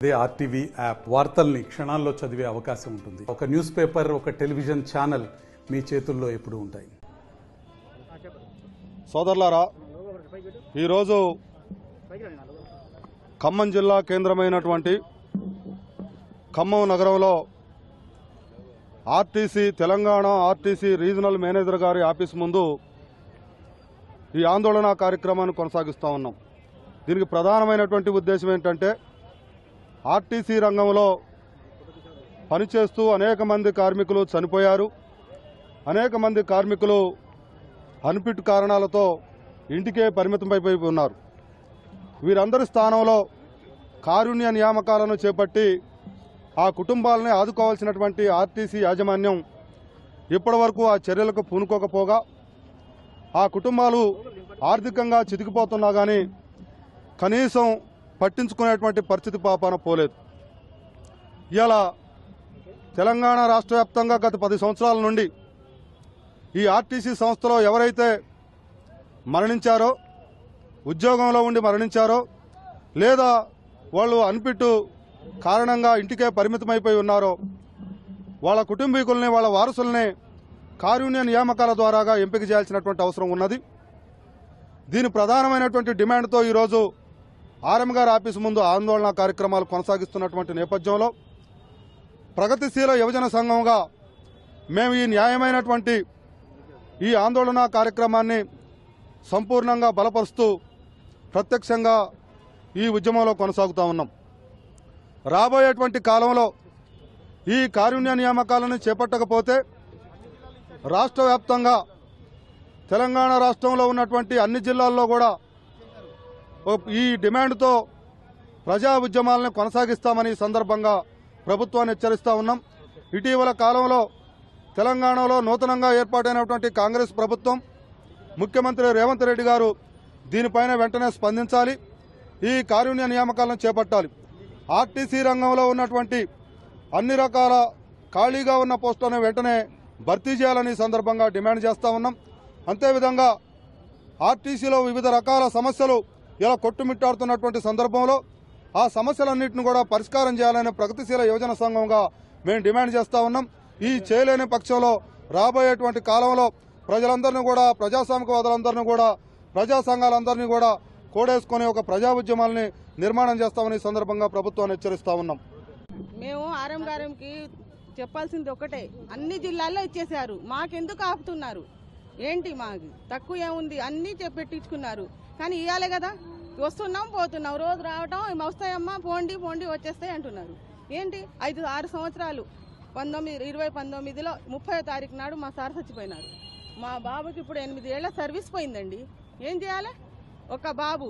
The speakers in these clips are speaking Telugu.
అదే ఆర్టీవీ యాప్ వార్తల్ని క్షణాల్లో చదివే అవకాశం ఉంటుంది. ఒక న్యూస్ పేపర్, ఒక టెలివిజన్ ఛానల్ మీ చేతుల్లో ఎప్పుడూ ఉంటాయి. సోదరులారా, ఈరోజు ఖమ్మం జిల్లా కేంద్రమైనటువంటి ఖమ్మం నగరంలో తెలంగాణ ఆర్టీసీ రీజనల్ మేనేజర్ గారి ఆఫీస్ ముందు ఈ ఆందోళన కార్యక్రమాన్ని కొనసాగిస్తూ ఉన్నాం. దీనికి ప్రధానమైనటువంటి ఉద్దేశం ఏంటంటే, ఆర్టీసీ రంగంలో పనిచేస్తూ అనేక మంది కార్మికులు చనిపోయారు. అనేక మంది కార్మికులు అన్ఫిట్ కారణాలతో ఇంటికే పరిమితమైపోయి ఉన్నారు. వీరందరి స్థానంలో కారుణ్య నియామకాలను చేపట్టి ఆ కుటుంబాలని ఆదుకోవాల్సినటువంటి ఆర్టీసీ యాజమాన్యం ఇప్పటివరకు ఆ చర్యలకు పూనుకోకపోగా ఆ కుటుంబాలు ఆర్థికంగా చితికిపోతున్నా కానీ కనీసం పట్టించుకునేటువంటి పరిస్థితి పాపాన పోలేదు. ఇలా తెలంగాణ రాష్ట్ర వ్యాప్తంగా గత 10 సంవత్సరాల నుండి ఈ ఆర్టీసీ సంస్థలో ఎవరైతే మరణించారో, ఉద్యోగంలో ఉండి మరణించారో, లేదా వాళ్ళు అన్ఫిట్ కారణంగా ఇంటికే పరిమితమైపోయి ఉన్నారో వాళ్ళ కుటుంబీకుల్ని, వాళ్ళ వారసుల్ని కారుణ్య నియామకాల ద్వారాగా ఎంపిక చేయాల్సినటువంటి అవసరం ఉన్నది. దీని ప్రధానమైనటువంటి డిమాండ్తో ఈరోజు ఆర్ఎం గారి ఆఫీసు ముందు ఆందోళన కార్యక్రమాలు కొనసాగిస్తున్నటువంటి నేపథ్యంలో ప్రగతిశీల యువజన సంఘంగా మేము ఈ న్యాయమైనటువంటి ఈ ఆందోళన కార్యక్రమాన్ని సంపూర్ణంగా బలపరుస్తూ ప్రత్యక్షంగా ఈ ఉద్యమంలో కొనసాగుతూ ఉన్నాం. రాబోయేటువంటి కాలంలో ఈ కారుణ్య నియామకాలను చేపట్టకపోతే రాష్ట్ర వ్యాప్తంగా తెలంగాణ రాష్ట్రంలో ఉన్నటువంటి అన్ని జిల్లాల్లో కూడా ఈ డిమాండ్తో ప్రజా ఉద్యమాలను కొనసాగిస్తామని సందర్భంగా ప్రభుత్వాన్ని హెచ్చరిస్తూ ఉన్నాం. ఇటీవల కాలంలో తెలంగాణలో నూతనంగా ఏర్పాటైనటువంటి కాంగ్రెస్ ప్రభుత్వం, ముఖ్యమంత్రి రేవంత్ రెడ్డి గారు దీనిపైన వెంటనే స్పందించాలి. ఈ కారుణ్య నియామకాలను చేపట్టాలి. ఆర్టీసీ రంగంలో ఉన్నటువంటి అన్ని రకాల ఖాళీగా ఉన్న పోస్టులను వెంటనే భర్తీ చేయాలని సందర్భంగా డిమాండ్ చేస్తూ ఉన్నాం. అంతేవిధంగా ఆర్టీసీలో వివిధ రకాల సమస్యలు ఇలా కొట్టుమిట్టాడుతున్నటువంటి సందర్భంలో ఆ సమస్యలన్నింటిని కూడా పరిష్కారం చేయాలని ప్రగతిశీల యువజన సంఘంగా మేము డిమాండ్ చేస్తూ ఉన్నాం. ఈ చేయలేని పక్షంలో రాబోయేటువంటి కాలంలో ప్రజలందరినీ కూడా, ప్రజాస్వామికవాదులందరినీ కూడా, ప్రజా సంఘాలందరినీ కూడా కూడేసుకుని ఒక ప్రజా ఉద్యమాలని నిర్మాణం చేస్తామని సందర్భంగా ప్రభుత్వాన్ని హెచ్చరిస్తూ ఉన్నాం. మేము ఆర్ఎం గారికి చెప్పాల్సింది ఒకటే, అన్ని జిల్లాల్లో ఇచ్చేశారు, మాకెందుకు ఆపుతున్నారు? ఏంటి మాకు తక్కువ ఏముంది? అన్నీ పెట్టించుకున్నారు, కానీ ఇవ్వాలి కదా. వస్తున్నాం పోతున్నాం, రోజు రావటం వస్తాయమ్మా, పోండి పోండి వచ్చేస్తాయి అంటున్నారు. ఏంటి 5-6 సంవత్సరాలు 2019లో 30వ తారీఖు నాడు మా సార్ చచ్చిపోయినారు. మా బాబుకి ఇప్పుడు 8 ఏళ్ల సర్వీస్ పోయిందండి. ఏం చేయాలి? ఒక బాబు,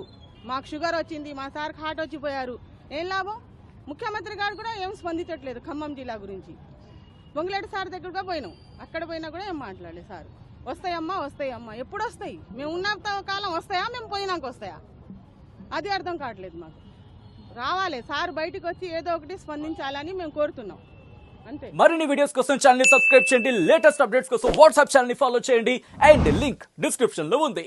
మాకు షుగర్ వచ్చింది, మా సార్కి హార్ట్ వచ్చిపోయారు, ఏం లాభం? ముఖ్యమంత్రి గారు కూడా ఏం స్పందించట్లేదు ఖమ్మం జిల్లా గురించి. పొంగులేటి సార్ దగ్గరగా పోయినాం, అక్కడ పోయినా కూడా ఏం మాట్లాడలేదు సార్. వస్తాయమ్మా వస్తాయమ్మా, ఎప్పుడు వస్తాయి? మేము ఉన్న కాలం వస్తాయా, మేము పోయినాక వస్తాయా? అది అర్థం కావట్లేదు మాకు. రావాలి సార్, బయటకు వచ్చి ఏదో ఒకటి స్పందించాలని మేము కోరుతున్నాం, అంతే. మరిన్ని వీడియోస్ కోసం ఛానల్ ని సబ్స్క్రైబ్ చేయండి, లేటెస్ట్ అప్డేట్స్ కోసం వాట్సాప్ ఛానల్ ని ఫాలో చేయండి, అండ్ లింక్ డిస్క్రిప్షన్ లో ఉంది.